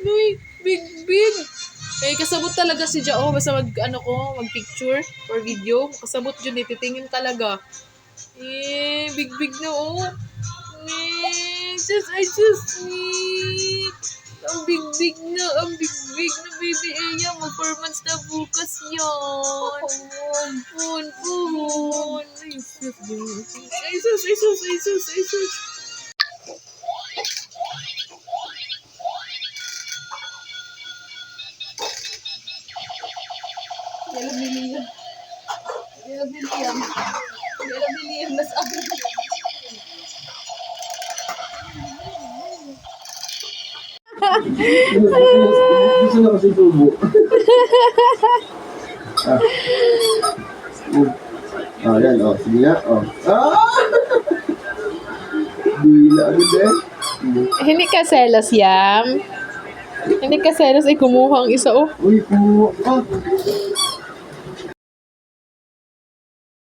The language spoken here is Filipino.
Uy, big. Eh, kasabot talaga si Jao. Basta mag-picture or video. Kasabot yun eh. Titingin talaga. Eh, big na oh. Eh, just. Ang big na baby Eya. Mag-performance na bukas yan. Pun. Ay, sus. Yala Biliam. Mas ako. Gusto na kasi tubo. Yan, sige nga, Bila agad eh. Hindi ka selos, Yam. Hindi ka selos, ay kumuha ang isa, oh. Uy, kumuha ka.